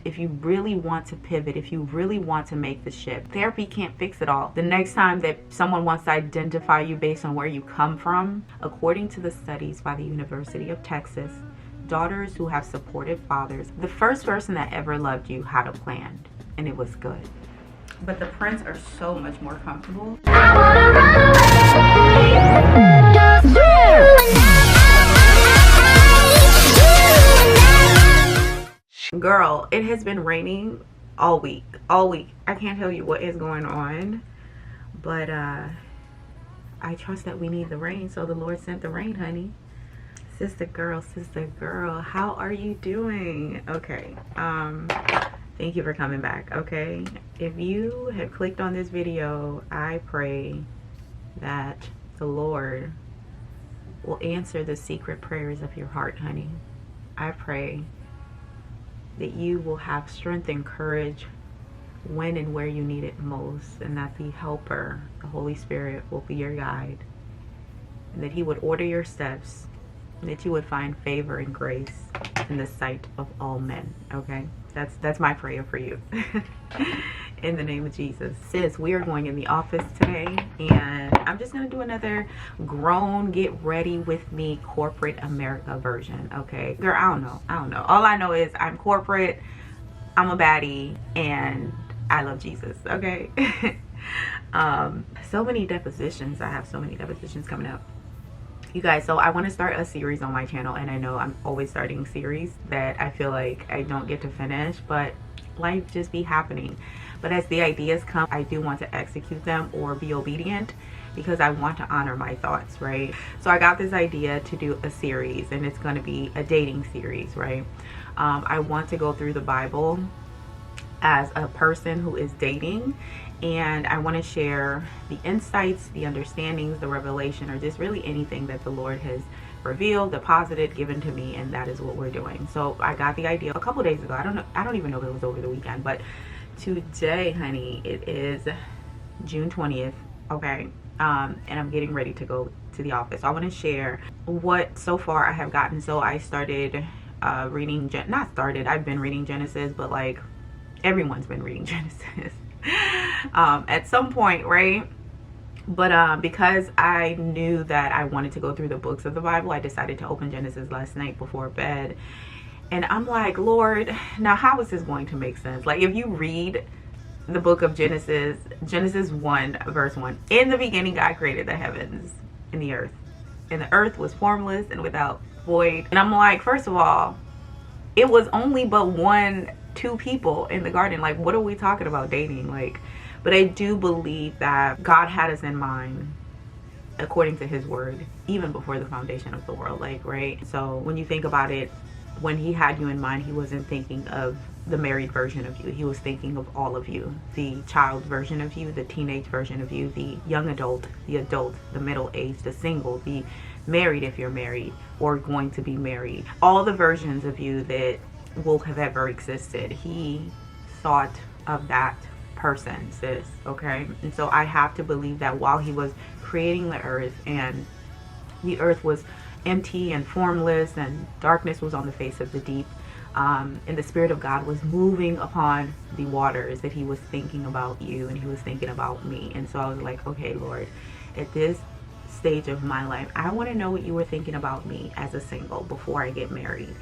If you really want to pivot, if you really want to make the shift, therapy can't fix it all. The next time that someone wants to identify you based on where you come from, according to the studies by the University of Texas, daughters who have supportive fathers, the first person that ever loved you had a plan, and it was good. But the prints are so much more comfortable. I wanna run away. Girl, it has been raining all week. I can't tell you what is going on, but I trust that we need the rain, so the Lord sent the rain, honey. Sister girl, how are you doing? Okay, thank you for coming back. Okay, if you have clicked on this video, I pray that the Lord will answer the secret prayers of your heart, honey. I pray that you will have strength and courage when and where you need it most, and that the helper, the Holy Spirit, will be your guide, and that he would order your steps, and that you would find favor and grace in the sight of all men. Okay, that's my prayer for you. In the name of Jesus. Sis, we are going in the office today, and I'm just gonna do another grown get ready with me corporate America version. Okay, girl, I don't know. All I know is I'm corporate, I'm a baddie, and I love Jesus. Okay. So many depositions. I have so many depositions coming up, you guys. So I want to start a series on my channel, and I know I'm always starting series that I feel like I don't get to finish, but life just be happening. But as the ideas come, I do want to execute them or be obedient, because I want to honor my thoughts, right? So I got this idea to do a series, and it's going to be a dating series, right? I want to go through the Bible as a person who is dating, and I want to share the insights, the understandings, the revelation, or just really anything that the Lord has revealed, deposited, given to me, and that is what we're doing. So I got the idea a couple days ago. I don't even know if it was over the weekend, but today, honey, it is June 20th. Okay, and I'm getting ready to go to the office. So I want to share what so far I have gotten. So I started reading, I've been reading Genesis, but like everyone's been reading Genesis at some point, right? But because I knew that I wanted to go through the books of the Bible, I decided to open Genesis last night before bed. And I'm like, Lord, now how is this going to make sense? Like, if you read the book of Genesis 1 verse 1, in the beginning God created the heavens and the earth was formless and without void. And I'm like, first of all, it was only but two people in the garden. Like, what are we talking about dating? Like, but I do believe that God had us in mind according to his word, even before the foundation of the world, like, right? So when you think about it, when he had you in mind, he wasn't thinking of the married version of you. He was thinking of all of you, the child version of you, the teenage version of you, the young adult, the middle-aged, the single, the married if you're married or going to be married. All the versions of you that will have ever existed. He thought of that person, sis, okay? And so I have to believe that while he was creating the earth, and the earth was empty and formless, and darkness was on the face of the deep, and the Spirit of God was moving upon the waters, that he was thinking about you and he was thinking about me. And so I was like, okay, Lord, at this stage of my life, I want to know what you were thinking about me as a single before I get married.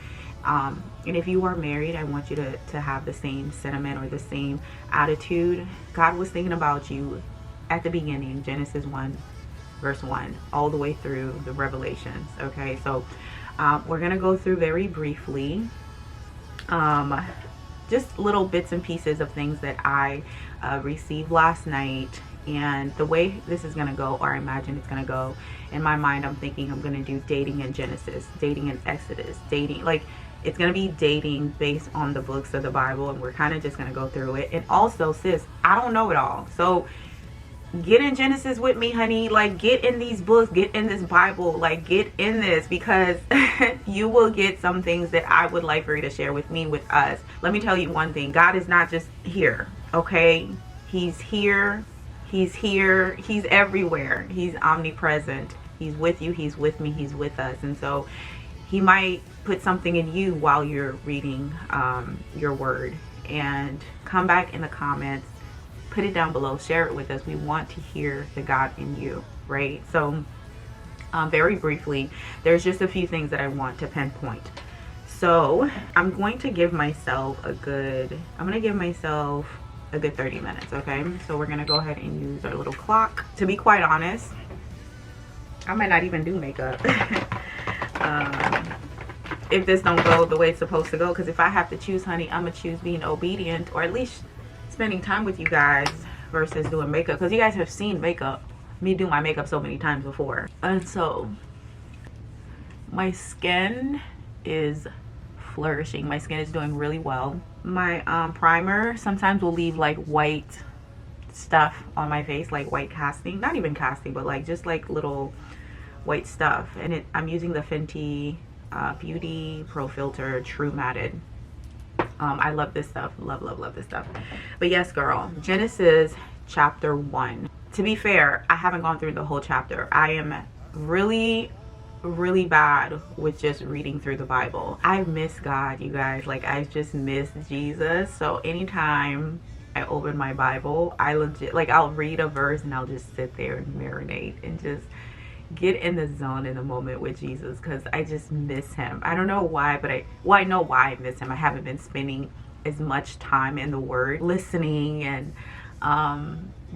And if you are married, I want you to have the same sentiment or the same attitude. God was thinking about you at the beginning, Genesis 1 verse 1, all the way through the Revelations. Okay, so we're gonna go through very briefly just little bits and pieces of things that I received last night. And the way this is gonna go, or I imagine it's gonna go, in my mind, I'm thinking I'm gonna do dating in Genesis, dating in Exodus, dating, like, it's gonna be dating based on the books of the Bible, and we're kind of just gonna go through it. And also, sis, I don't know it all, so get in Genesis with me, honey. Like, get in these books, get in this Bible, like, get in this, because you will get some things that I would like for you to share with me, with us. Let me tell you one thing. God is not just here, okay? He's here, he's everywhere. He's omnipresent. He's with you, he's with me, he's with us. And so he might put something in you while you're reading your word. and come back in the comments, put it down below, share it with us. We want to hear the God in you, right? So very briefly, there's just a few things that I want to pinpoint. So I'm going to give myself a good 30 minutes, okay? So we're gonna go ahead and use our little clock. To be quite honest, I might not even do makeup if this don't go the way it's supposed to go, because if I have to choose, honey, I'm gonna choose being obedient, or at least spending time with you guys versus doing makeup, because you guys have seen me do my makeup so many times before. And so my skin is flourishing. My skin is doing really well. My primer sometimes will leave like white stuff on my face, like white casting, not even casting, but like just like little white stuff. And I'm using the Fenty Beauty Pro Filter True Matted. I love this stuff. Love this stuff. But yes, girl, Genesis chapter 1. To be fair, I haven't gone through the whole chapter. I am really bad with just reading through the Bible. I miss God, you guys. Like, I just miss Jesus. So anytime I open my Bible, I legit, like, I'll read a verse and I'll just sit there and marinate and just get in the zone in the moment with Jesus, because I just miss him. I don't know why, but I know why I miss him. I haven't been spending as much time in the Word, listening and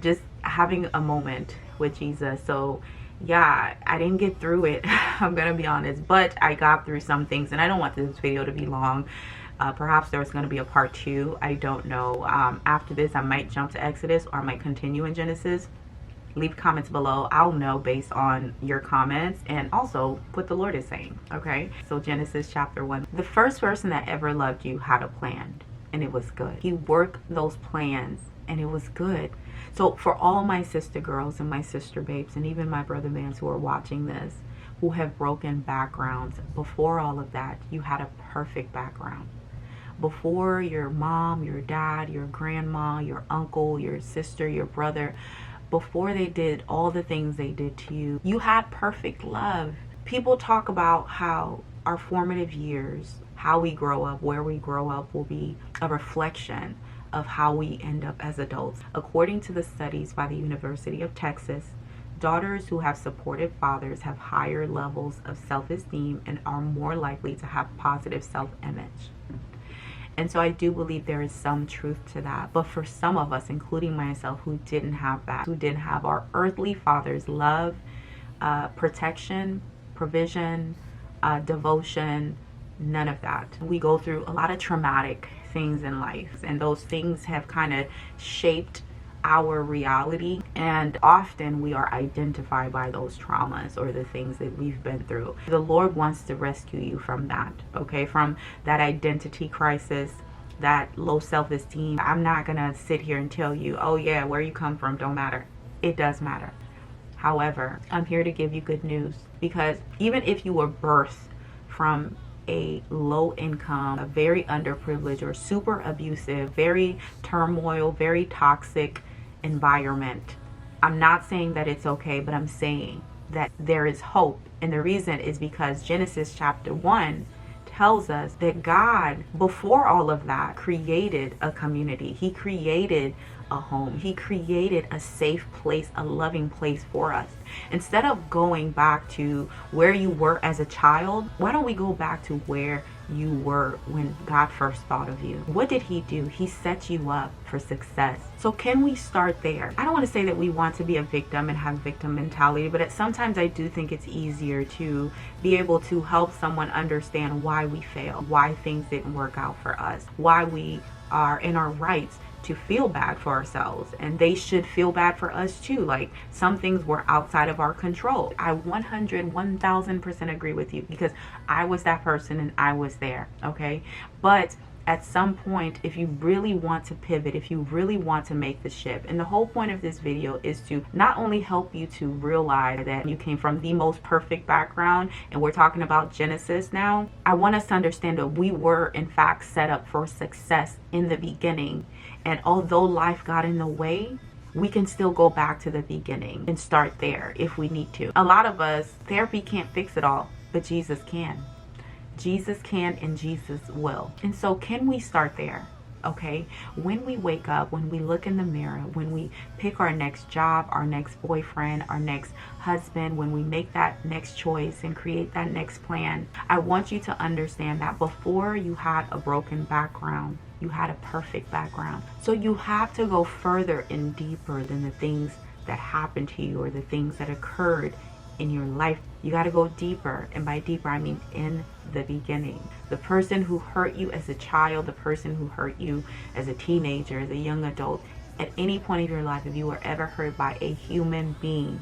just having a moment with Jesus. So yeah, I didn't get through it, I'm gonna be honest, but I got through some things, and I don't want this video to be long. Perhaps there's going to be a part 2. I don't know. After this, I might jump to Exodus, or I might continue in Genesis. Leave comments below. I'll know based on your comments, and also what the Lord is saying. Okay, so Genesis chapter 1. The first person that ever loved you had a plan, and it was good. He worked those plans, and it was good. So for all my sister girls and my sister babes, and even my brother mans who are watching this, who have broken backgrounds, before all of that, you had a perfect background. Before your mom, your dad, your grandma, your uncle, your sister, your brother, before they did all the things they did to you, you had perfect love. People talk about how our formative years, how we grow up, where we grow up, will be a reflection of how we end up as adults. According to the studies by the University of Texas, daughters who have supportive fathers have higher levels of self-esteem and are more likely to have positive self-image. And so I do believe there is some truth to that. But for some of us, including myself, who didn't have that, who didn't have our earthly father's love, protection, provision, devotion, none of that. We go through a lot of traumatic things in life, and those things have kind of shaped our reality, and often we are identified by those traumas or the things that we've been through. The Lord wants to rescue you from that, okay? From that identity crisis, that low self-esteem. I'm not gonna sit here and tell you, oh yeah, where you come from don't matter. It does matter. However, I'm here to give you good news, because even if you were birthed from a low income, a very underprivileged or super abusive, very turmoil, very toxic environment, I'm not saying that it's okay, but I'm saying that there is hope. And the reason is because Genesis chapter 1 tells us that God, before all of that, created a community. He created a home. He created a safe place, a loving place for us. Instead of going back to where you were as a child, why don't we go back to where you were when God first thought of you? What did he do? He set you up for success. So can we start there? I don't want to say that we want to be a victim and have victim mentality, but sometimes I do think it's easier to be able to help someone understand why we failed, why things didn't work out for us, why we are in our rights to feel bad for ourselves, and they should feel bad for us too. Like, some things were outside of our control. I 1000% agree with you, because I was that person and I was there, okay? But at some point, if you really want to pivot, if you really want to make the shift, and the whole point of this video is to not only help you to realize that you came from the most perfect background, and we're talking about Genesis now, I want us to understand that we were in fact set up for success in the beginning. And although life got in the way, we can still go back to the beginning and start there if we need to. A lot of us, therapy can't fix it all, but Jesus can. Jesus can, and Jesus will. And so can we start there? Okay, when we wake up, when we look in the mirror, when we pick our next job, our next boyfriend, our next husband, when we make that next choice and create that next plan, I want you to understand that before you had a broken background, you had a perfect background. So you have to go further and deeper than the things that happened to you or the things that occurred in your life. You got to go deeper, and by deeper I mean in the beginning. The person who hurt you as a child, the person who hurt you as a teenager, as a young adult, at any point of your life, if you were ever hurt by a human being,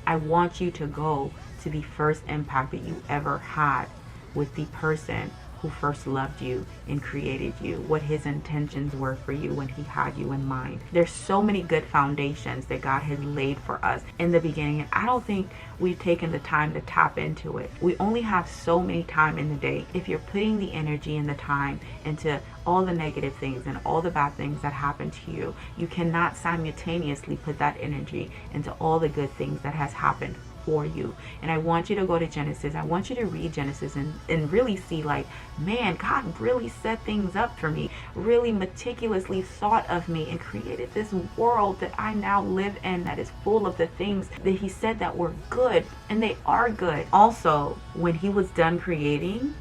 I want you to go to the first impact that you ever had with the person who first loved you and created you, what his intentions were for you when he had you in mind. There's so many good foundations that God has laid for us in the beginning, and I don't think we've taken the time to tap into it. We only have so many time in the day. If you're putting the energy and the time into all the negative things and all the bad things that happen to you, you cannot simultaneously put that energy into all the good things that has happened for you. And I want you to go to Genesis. I want you to read Genesis and really see, like, man, God really set things up for me, really meticulously thought of me and created this world that I now live in that is full of the things that he said that were good, and they are good. Also, when he was done creating,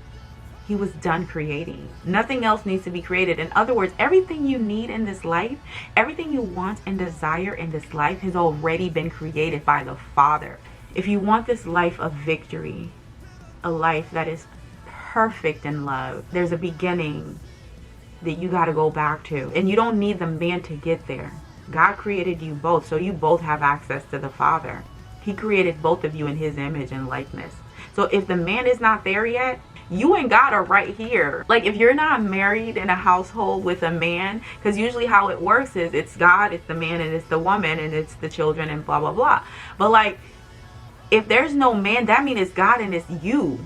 he was done creating. Nothing else needs to be created. In other words, everything you need in this life, everything you want and desire in this life has already been created by the Father. If you want this life of victory, a life that is perfect in love, there's a beginning that you got to go back to. And you don't need the man to get there. God created you both, so you both have access to the Father. He created both of you in his image and likeness. So if the man is not there yet, you and God are right here. Like, if you're not married in a household with a man, because usually how it works is it's God, it's the man, and it's the woman, and it's the children, and blah, blah, blah. But like, if there's no man, that means it's God and it's you.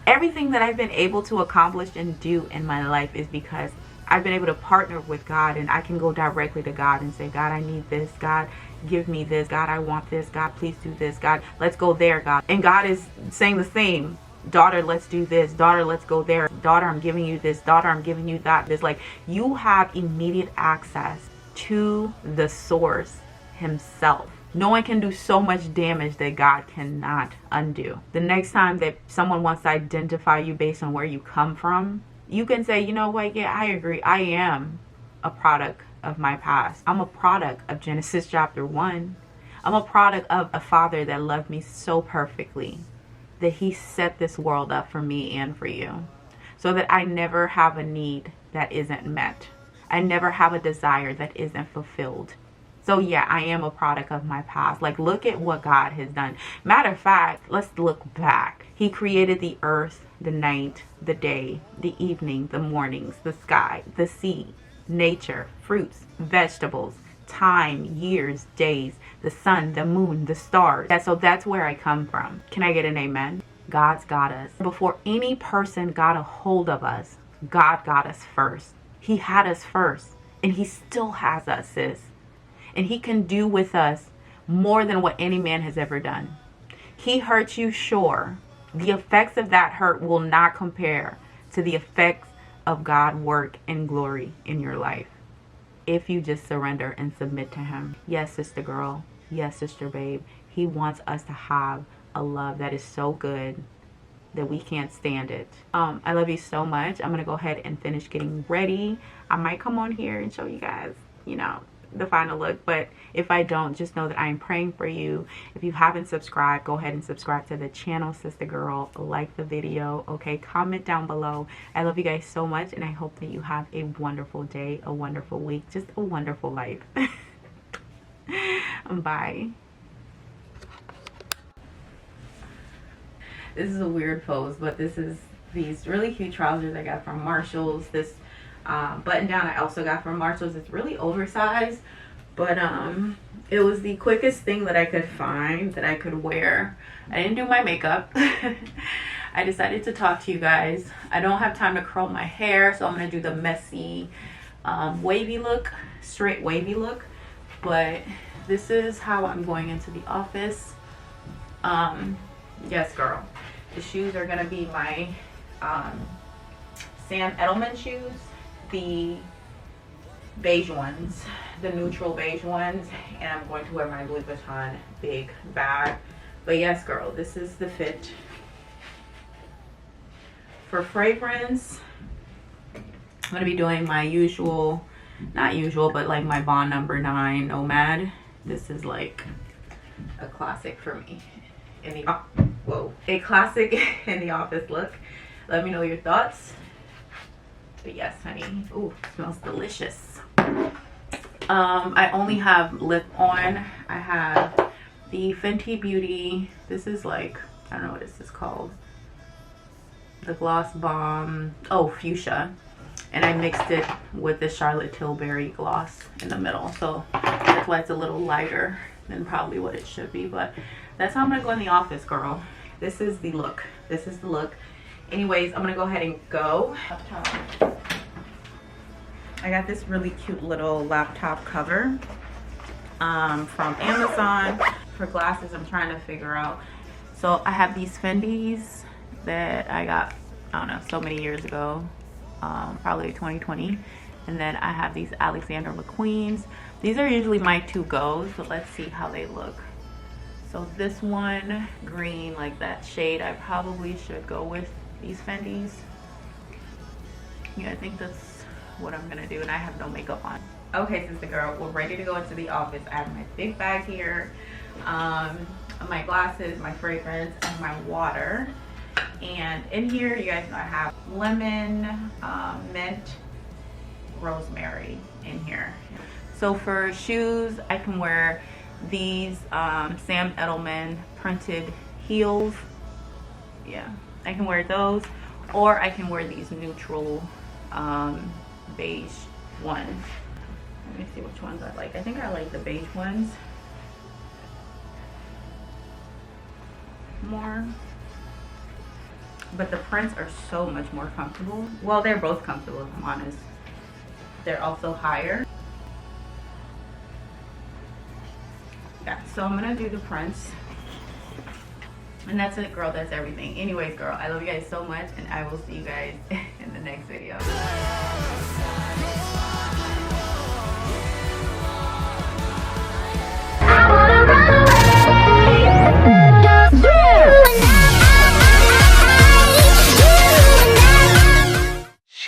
Everything that I've been able to accomplish and do in my life is because I've been able to partner with God, and I can go directly to God and say, God, I need this. God, give me this. God, I want this. God, please do this. God, let's go there, God. And God is saying the same. Daughter, let's do this. Daughter, let's go there. Daughter, I'm giving you this. Daughter, I'm giving you that. It's like you have immediate access to the source himself. No one can do so much damage that God cannot undo. The next time that someone wants to identify you based on where you come from, you can say, you know what, yeah, I agree. I am a product of my past. I'm a product of Genesis chapter 1. I'm a product of a Father that loved me so perfectly that he set this world up for me and for you, so that I never have a need that isn't met. I never have a desire that isn't fulfilled. So yeah, I am a product of my past. Like, look at what God has done. Matter of fact, let's look back. He created the earth, the night, the day, the evening, the mornings, the sky, the sea, nature, fruits, vegetables, time, years, days, the sun, the moon, the stars. So that's where I come from. Can I get an amen? God's got us. Before any person got a hold of us, God got us first. He had us first, and he still has us, sis. And he can do with us more than what any man has ever done. He hurt you, sure. The effects of that hurt will not compare to the effects of God's work and glory in your life, if you just surrender and submit to him. Yes, sister girl. Yes, sister babe. He wants us to have a love that is so good that we can't stand it. I love you so much. I'm going to go ahead and finish getting ready. I might come on here and show you guys, you know, the final look, but if I don't, just know that I am praying for you. If you haven't subscribed, go ahead and subscribe to the channel, sister girl. Like the video, okay? Comment down below. I love you guys so much, and I hope that you have a wonderful day, a wonderful week, just a wonderful life. Bye. This is a weird pose, but this is these really cute trousers I got from Marshall's. This button down I also got from Marshall's. It's really oversized, but it was the quickest thing that I could find that I could wear. I didn't do my makeup. I decided to talk to you guys. I don't have time to curl my hair, so I'm gonna do the messy wavy look, straight wavy look. But this is how I'm going into the office. Yes, girl. The shoes are gonna be my Sam Edelman shoes. The beige ones, the neutral beige ones, and I'm going to wear my Louis Vuitton big bag. But yes, girl, this is the fit. For fragrance, I'm gonna be doing my usual, not usual, but like my Bond number 9 Nomad. This is like a classic for me in the a classic in the office look. Let me know your thoughts. But yes, honey. Ooh, smells delicious. I only have lip on. I have the Fenty Beauty. This is like, I don't know what this is called. The Gloss Bomb. Oh, Fuchsia. And I mixed it with the Charlotte Tilbury gloss in the middle. So that's why it's a little lighter than probably what it should be. But that's how I'm going to go in the office, girl. This is the look. This is the look. Anyways, I'm going to go ahead and go. I got this really cute little laptop cover from Amazon. For glasses, I'm trying to figure out. So I have these Fendi's that I got, I don't know, so many years ago. Probably 2020. And then I have these Alexander McQueen's. These are usually my two goes, but let's see how they look. So this one, green, like that shade, I probably should go with these Fendi's. Yeah, I think that's what I'm gonna do, and I have no makeup on. Okay, Sista-girl, we're ready to go into the office. I have my big bag here, my glasses, my fragrance, and my water. And in here, you guys know I have lemon, mint, rosemary in here. So for shoes, I can wear these Sam Edelman printed heels. Yeah, I can wear those, or I can wear these neutral beige ones. Let me see which ones I like. I think I like the beige ones more. But the prints are so much more comfortable. Well, they're both comfortable, if I'm honest. They're also higher. Yeah, so I'm gonna do the prints. And that's it, girl. That's everything. Anyways, girl, I love you guys so much, and I will see you guys in the next video.